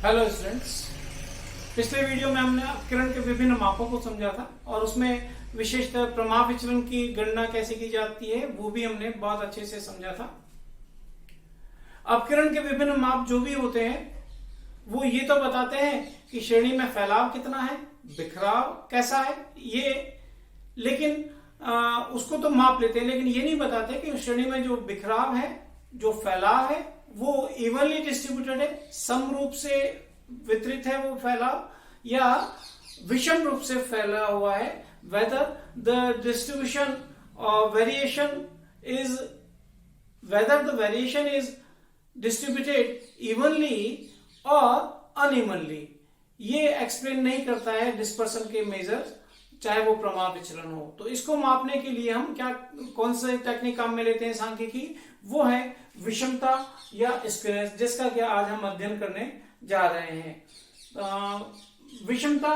Hello students, पिछले video में हमने अपकिरण के विभिन्न मापों को समझा था और उसमें विशेषतः प्रमाप विचलन की गणना कैसे की जाती है वो भी हमने बहुत अच्छे से समझा था। अपकिरण के विभिन्न माप जो भी होते हैं वो ये तो बताते हैं कि श्रेणी में फैलाव कितना है, बिखराव कैसा है, ये लेकिन उसको तो माप लेते हैं, लेकिन ये नहीं बताते कि उस श्रेणी में जो बिखराव है, जो फैलाव है वो इवनली डिस्ट्रीब्यूटेड है, सम रूप से वितरित है वो फैलाव, या विषम रूप से फैला हुआ है। whether the distribution or variation is whether the variation is distributed evenly or unevenly, ये एक्सप्लेन नहीं करता है डिस्पर्सन के मेजर्स, चाहे वो प्रमाप विचलन हो। तो इसको मापने के लिए हम कौन से टेक्निक काम में लेते हैं सांख्यिकी, वो है विषमता या स्क्वेयर्स, जिसका कि आज हम अध्ययन करने जा रहे हैं। विषमता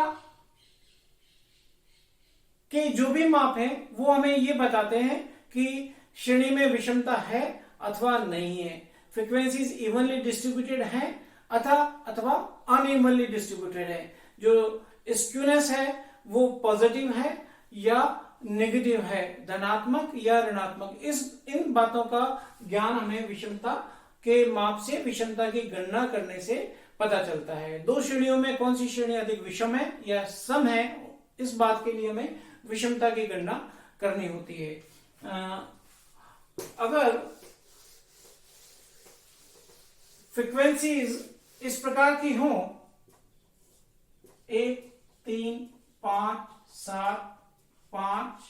के जो भी माप है वो हमें ये बताते हैं कि श्रेणी में विषमता है अथवा नहीं है, फ्रीक्वेंसीज इवनली डिस्ट्रीब्यूटेड है अथवा अनइवनली डिस्ट्रीब्यूटेड है, जो स्क्यूनेस है वो पॉजिटिव है या नेगेटिव है, धनात्मक या ऋणात्मक। इन बातों का ज्ञान हमें विषमता के माप से, विषमता की गणना करने से पता चलता है। दो श्रेणियों में कौन सी श्रेणी अधिक विषम है या सम है, इस बात के लिए हमें विषमता की गणना करनी होती है। अगर फ्रीक्वेंसीज इस प्रकार की हो 1, 3, 5, 7, 5,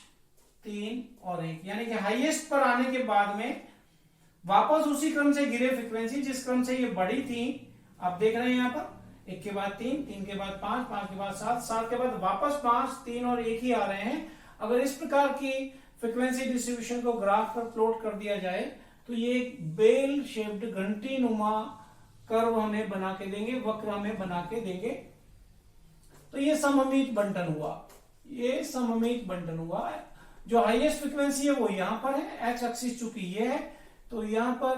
3 और 1, यानी कि हाईएस्ट पर आने के बाद में वापस उसी क्रम से गिरे फ्रीक्वेंसी जिस क्रम से ये बढ़ी थी, आप देख रहे हैं यहां पर 1 के बाद 3, 3 के बाद 5, 5 के बाद 7, 7 के बाद वापस 5, 3 और 1 ही आ रहे हैं। अगर इस प्रकार की फ्रीक्वेंसी डिस्ट्रीब्यूशन को ग्राफ पर प्लॉट कर दिया जाए तो ये एक बेल शेप्ड घंटी नुमा कर्व हमें बना के देंगे, वक्र हमें बना के देंगे। तो ये सममित बंटन हुआ, ये सममित बंटन हुआ। जो हाईएस्ट फ्रीक्वेंसी है वो यहां पर है, एक्स एक्सिस चूंकि ये है तो यहां पर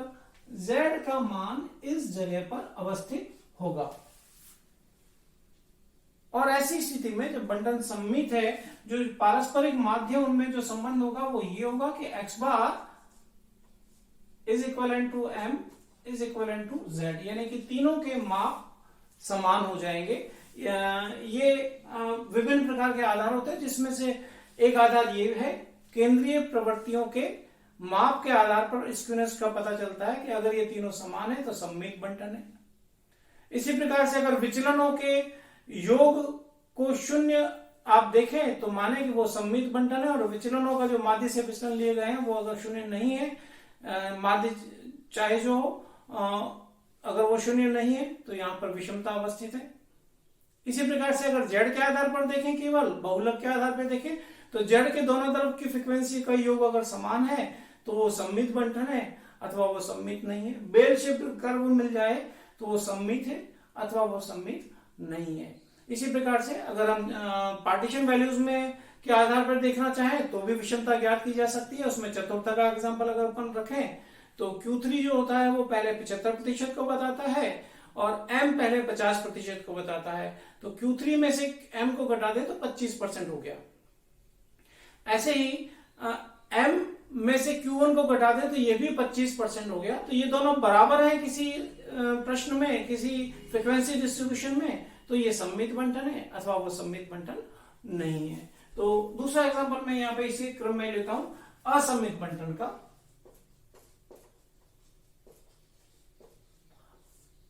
z का मान इस जगह पर अवस्थित होगा। और ऐसी स्थिति में जब बंटन सममित है, जो पारस्परिक माध्यम उनमें जो संबंध होगा वो ये होगा कि x bar is equivalent to m is equivalent to z, यानी कि तीनों के माप समान हो जाएंगे। ये विभिन्न प्रकार के आधार होते हैं, जिसमें से एक आधार ये है, केंद्रीय प्रवृत्तियों के माप के आधार पर स्क्यूनेस का पता चलता है कि अगर ये तीनों समान है तो सममित बंटन है। इसी प्रकार से अगर विचलनों के योग को शून्य आप देखें तो माने कि वो सममित बंटन है, और विचलनों का जो माध्य से विचलन लिए गए हैं वो अगर शून्य नहीं है, माध्य चाहे जो हो, अगर वो शून्य नहीं है तो यहां पर विषमता अवस्थित है। इसी प्रकार से अगर z के आधार पर देखें, केवल बहुलक के आधार पर देखें, तो z के दोनों तरफ की फ्रीक्वेंसी का योग अगर समान है तो वो सममित बंटन है अथवा वो सममित नहीं है। बेल शेप्ड कर्व मिल जाए तो वो सममित है अथवा वो सममित नहीं है। इसी प्रकार से अगर हम पार्टीशन वैल्यूज में के आधार पर देखना चाहें तो भी विषमता ज्ञात की जा सकती है। उसमें चतुर्थक का एग्जांपल अगर अपन रखें तो Q3 जो होता है वो पहले 75% को बताता है और M पहले 50% को बताता है। तो Q3 में से M को घटा दे तो 25% हो गया। ऐसे ही M में से Q1 को घटा दे तो ये भी 25% हो गया। तो ये दोनों बराबर है किसी प्रश्न में, किसी फ्रीक्वेंसी डिस्ट्रीब्यूशन में, तो ये सममित बंटन है अथवा वो सममित बंटन नहीं है। तो दूसरा एग्जांपल मैं यहाँ पे इसी क्रम में लेता हूं असममित बंटन का।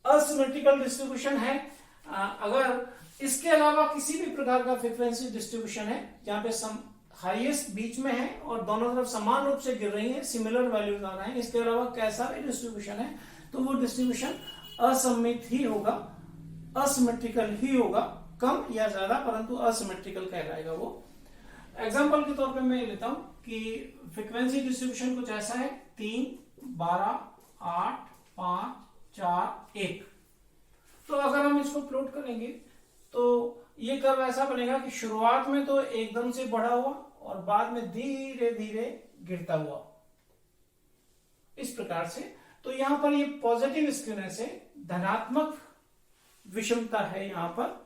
असिमेट्रिकल डिस्ट्रीब्यूशन है। अगर इसके अलावा किसी भी प्रकार का फ्रीक्वेंसी डिस्ट्रीब्यूशन है जहां पे हाईएस्ट बीच में है और दोनों तरफ समान रूप से गिर रही है, सिमिलर वैल्यूज आ रहे हैं, इसके अलावा कैसा भी डिस्ट्रीब्यूशन है तो वो डिस्ट्रीब्यूशन असममित ही होगा, असिमेट्रिकल ही होगा, कम या ज्यादा परंतु असिमेट्रिकल कहलाएगा वो। एग्जांपल के तौर पे मैं लेता हूं कि फ्रीक्वेंसी डिस्ट्रीब्यूशन कुछ ऐसा है 3, 12, 8, 5, 4, 1। तो अगर हम इसको प्लॉट करेंगे तो ये कर्व ऐसा बनेगा कि शुरुआत में तो एकदम से बढ़ा हुआ और बाद में धीरे धीरे गिरता हुआ, इस प्रकार से। तो यहां पर ये पॉजिटिव स्क्यूनेस है, धनात्मक विषमता है यहाँ पर।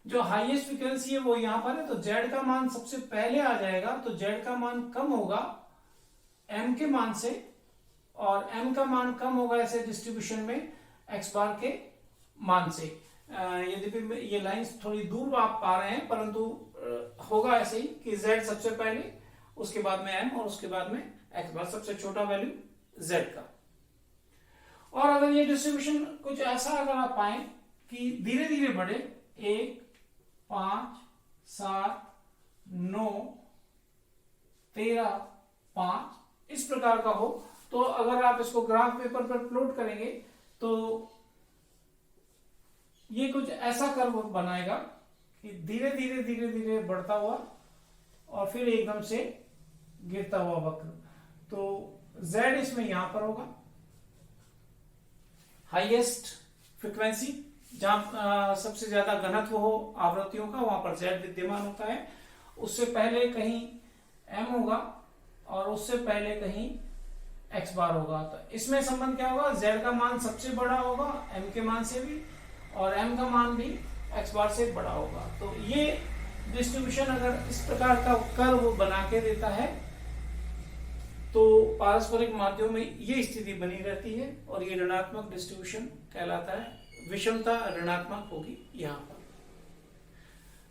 जो हाईएस्ट फ्रीक्वेंसी है वो यहाँ पर है, तो z का मान सबसे पहले आ जाएगा, तो z का मान कम होगा m के मान से, और m का मान कम होगा ऐसे डिस्ट्रीब्यूशन में x बार के मान से। यदि ये लाइंस थोड़ी दूर आप पा रहे हैं, परंतु होगा ऐसे ही कि z सबसे पहले, उसके बाद में m और उसके बाद में x बार, सबसे छोटा वैल्यू z का। और अगर ये डिस्ट्रीब्यूशन कुछ ऐसा अगर आप पाए कि धीरे धीरे बढ़े, 1, 5, 7, 9, 13, 5 इस प्रकार का हो, तो अगर आप इसको ग्राफ पेपर पर प्लॉट करेंगे तो ये कुछ ऐसा कर्व बनाएगा कि धीरे धीरे धीरे धीरे बढ़ता हुआ और फिर एकदम से गिरता हुआ वक्र। तो z इसमें यहां पर होगा, हाईएस्ट फ्रीक्वेंसी जहां सबसे ज्यादा घनत्व हो आवृत्तियों का, वहां पर z विद्यमान होता है। उससे पहले कहीं m होगा और उससे पहले कहीं x बार होगा। तो इसमें संबंध क्या होगा, z का मान सबसे बड़ा होगा m के मान से भी, और m का मान भी x बार से बड़ा होगा। तो ये डिस्ट्रीब्यूशन अगर इस प्रकार का कर्व बना के देता है तो पारस्परिक माध्यम में ये स्थिति बनी रहती है, और ये ऋणात्मक डिस्ट्रीब्यूशन कहलाता है। विषमता ऋणात्मक होगी यहाँ पर।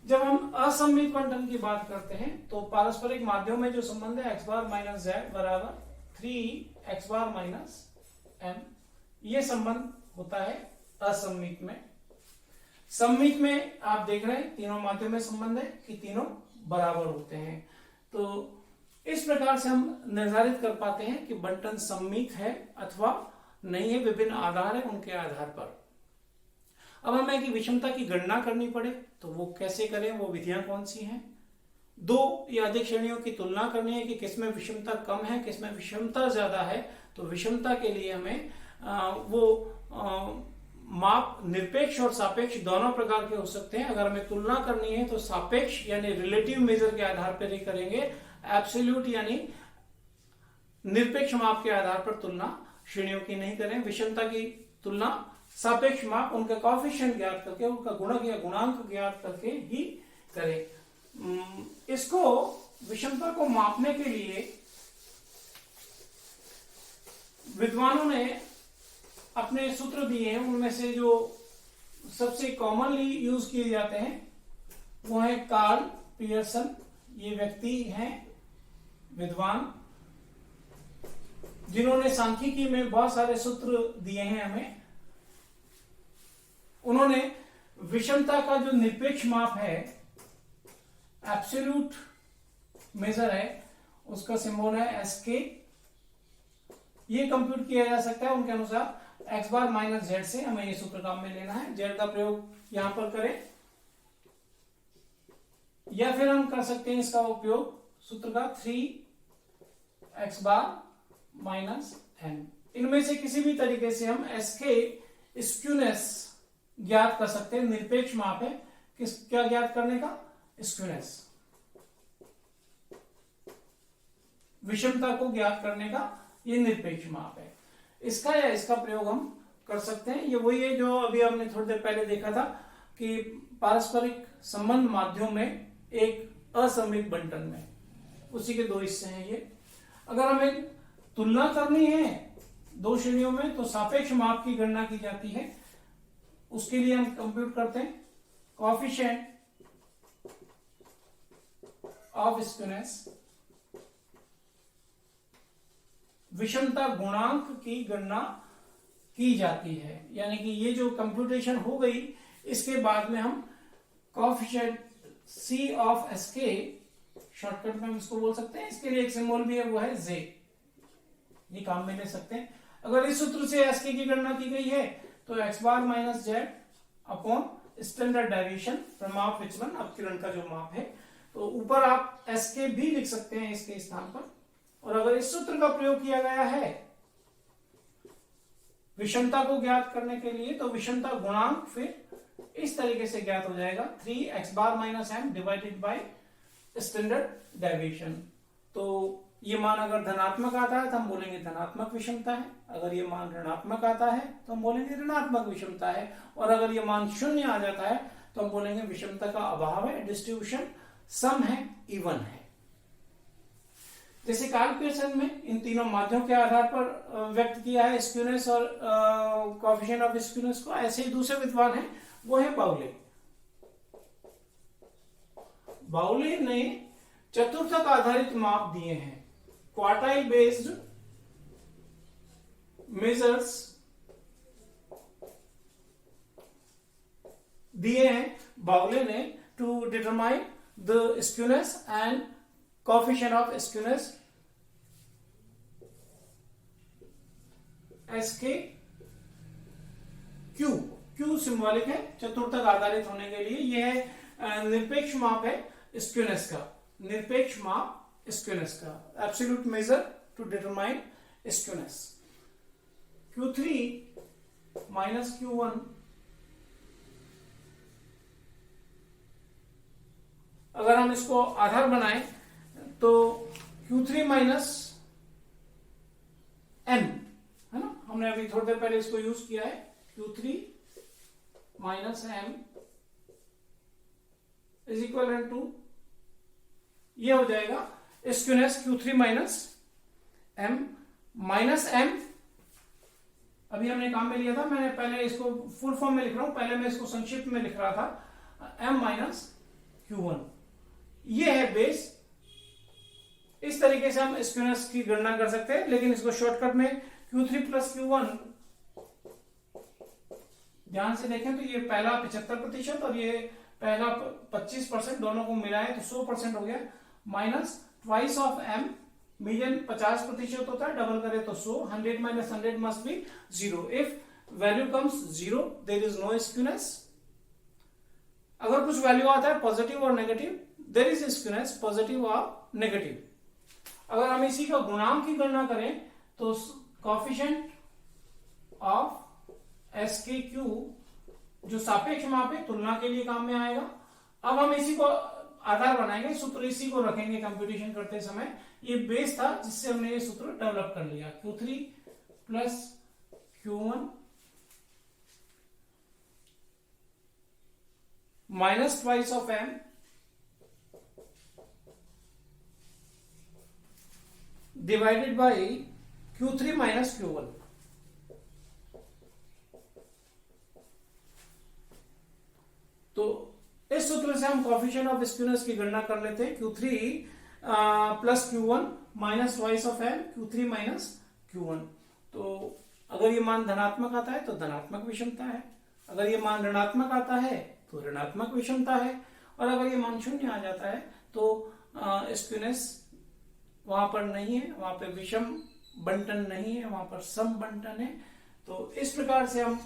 जब हम असममित बंटन की बात करते हैं तो पारस्परिक माध्यम में जो संबंध है x बार माइनस z बराबर 3x बार माइनस m, ये संबंध होता है असममित में। सममित में आप देख रहे हैं तीनों माध्यम में संबंध है कि तीनों बराबर होते हैं। तो इस प्रकार से हम निर्धारित कर पाते हैं कि बंटन सममित है अथवा नहीं है, विभिन्न आधार है, उनके आधार पर। अब हमें कि विषमता की गणना करनी पड़े तो वो कैसे करें, वो विधियां कौन सी हैं। दो या अधिक श्रेणियों की तुलना करनी है कि किसमें विषमता कम है, किसमें विषमता ज्यादा है। तो विषमता के लिए हमें माप निरपेक्ष और सापेक्ष दोनों प्रकार के हो सकते हैं। अगर हमें तुलना करनी है तो सापेक्ष यानी रिलेटिव मेजर के आधार पर ही करेंगे, एब्सोल्यूट यानी निरपेक्ष माप के आधार पर तुलना श्रेणियों की नहीं करें। विषमता की तुलना सापेक्ष माप, उनका कॉफिशिएंट ज्ञात करके, उनका गुणक या गुणांक ज्ञात करके ही करें। इसको विषमता को मापने के लिए विद्वानों ने अपने सूत्र दिए हैं। उनमें से जो सबसे कॉमनली यूज किए जाते हैं वो है कार्ल पियर्सन। ये व्यक्ति हैं विद्वान जिन्होंने सांख्यिकी में बहुत सारे सूत्र दिए हैं हमें। उन्होंने विषमता का जो निरपेक्ष माप है, एब्सोल्यूट मेजर है, उसका सिंबल है एसके। ये कंप्यूट किया जा सकता है उनके अनुसार x बार माइनस जेड से। हमें ये सूत्र काम में लेना है, जेड का प्रयोग यहां पर करें, या फिर हम कर सकते हैं इसका उपयोग सूत्र का 3x बार माइनस एन। इनमें से किसी भी तरीके से हम एसके स्क्यूनेस ज्ञात कर सकते हैं। निरपेक्ष माप है, क्या ज्ञात करने का, स्क्यूनेस, विषमता को ज्ञात करने का ये निरपेक्ष माप है। इसका या इसका प्रयोग हम कर सकते हैं। ये वही है जो अभी हमने थोड़ी देर पहले देखा था कि पारस्परिक संबंध माध्यम में एक असममित बंटन में, उसी के दो हिस्से हैं ये। अगर हमें तुलना करनी है दो श्रेणियों में तो सापेक्ष माप की गणना की जाती है। उसके लिए हम कंप्यूट करते हैं कोएफिशिएंट ऑफ स्क्यूनेस, विषमता गुणांक की गणना की जाती है। यानी कि ये जो कंप्यूटेशन हो गई, इसके बाद में हम coefficient C of SK, shortcut में हम इसको बोल सकते हैं, इसके लिए एक सिंबल भी है वो है J, ये काम में ले सकते हैं। अगर इस सूत्र से SK की गणना की गई है तो x bar minus Z upon standard deviation from of विचलन, अपकिरण का जो माप है। तो ऊपर आप SK भी लिख सकते हैं इसके स्थान पर। और अगर इस सूत्र का प्रयोग किया गया है विषमता को ज्ञात करने के लिए तो विषमता गुणांक फिर इस तरीके से ज्ञात हो जाएगा, 3x bar minus m divided by standard deviation. तो ये मान अगर धनात्मक आता है तो हम बोलेंगे धनात्मक विषमता है, अगर ये मान ऋणात्मक आता है तो हम बोलेंगे ऋणात्मक विषमता है, और अगर ये मान शून्य आ जाता है तो हम बोलेंगे विषमता का अभाव है, डिस्ट्रीब्यूशन सम है, इवन है। जैसे कार्ल पियर्सन में इन तीनों माध्यमों के आधार पर व्यक्त किया है स्क्यूनेस और कोएफिशिएंट ऑफ स्क्यूनेस को, ऐसे ही दूसरे विद्वान है वो है बाउले। बाउले ने चतुर्थक आधारित माप दिए हैं, क्वार्टाइल बेस्ड मेजर्स दिए हैं बाउले ने to determine the skewness and coefficient of skewness SK Q. Q symbolic है चतुर्थक आधारित होने के लिए, यह है निरपेक्ष माप है स्क्यूनेस का, निरपेक्ष माप स्क्यूनेस का, absolute measure to determine skewness. Q3 minus Q1 अगर हम इसको आधार बनाएं तो Q3 माइनस M है ना, हमने अभी थोड़ी देर पहले इसको यूज किया है, Q3 minus M is equal to, ये हो जाएगा skewness Q3 minus M minus M। अभी हमने काम में लिया था, मैंने पहले इसको फुल फॉर्म में लिख रहा हूं, पहले मैं इसको संक्षिप्त में लिख रहा था, M माइनस Q1, ये है बेस। इस तरीके से हम स्क्यूनेस की गणना कर सकते हैं, लेकिन इसको शॉर्टकट में Q3 प्लस Q1, ध्यान से देखें तो ये पहला 75% और ये पहला 25%, दोनों को मिलाएं तो 100% हो गया, minus twice of M, median 50% होता है, डबल करें तो 100, 100 minus 100 must be 0, if value comes 0 there is no skewness. अगर कुछ वैल्यू आता है पॉजिटिव और negative, there is skewness positive और नेगेटिव। अगर हम इसी का गुणांक की गणना करें तो कोएफिशिएंट ऑफ SKQ जो सापेक्ष माप है तुलना के लिए काम में आएगा। अब हम इसी को आधार बनाएंगे, सूत्र इसी को रखेंगे कंप्यूटेशन करते समय, ये बेस था जिससे हमने ये सूत्र डेवलप कर लिया, Q3 plus Q1 minus twice of M divided by Q3 minus Q1। तो इस सूत्र से हम कोएफिशिएंट ऑफ स्क्यूनेस की गणना कर लेते हैं, Q3 plus Q1 minus twice of M, Q3 minus Q1। तो अगर ये मान धनात्मक आता है तो धनात्मक विषमता है, अगर ये मान ऋणात्मक आता है तो ऋणात्मक विषमता है, और अगर ये मान शून्य आ जाता है तो स्क्यूनेस वहां पर नहीं है, वहां पर विषम बंटन नहीं है, वहां पर सम बंटन है। तो इस प्रकार से हम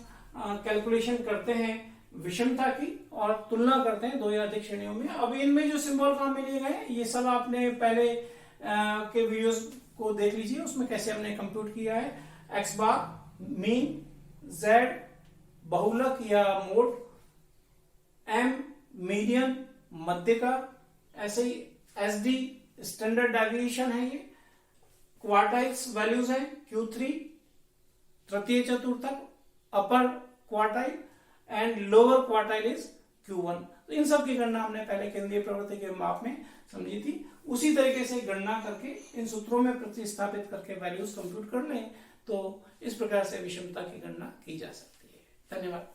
कैलकुलेशन करते हैं विषमता की और तुलना करते हैं दो या अधिक श्रेणियों में। अब इनमें जो सिंबल काम में लिए गए ये सब आपने पहले के वीडियोस को देख लीजिए, उसमें कैसे हमने कंप्यूट किया है। एक्स बार मीन, जेड बहुलक या मोड, एम मीडियन मध्य का, ऐसे ही एसडी स्टैंडर्ड डेविएशन है, ये क्वार्टाइल्स वैल्यूज हैं, Q3 तृतीय चतुर्थक, upper quartile and lower quartile is Q1। तो इन सब की गणना हमने पहले केंद्रीय प्रवृत्ति के माप में समझी थी, उसी तरीके से गणना करके इन सूत्रों में प्रतिस्थापित करके वैल्यूज कंप्यूट कर लें तो इस प्रकार से विषमता की गणना की जा सकती है। धन्यवाद।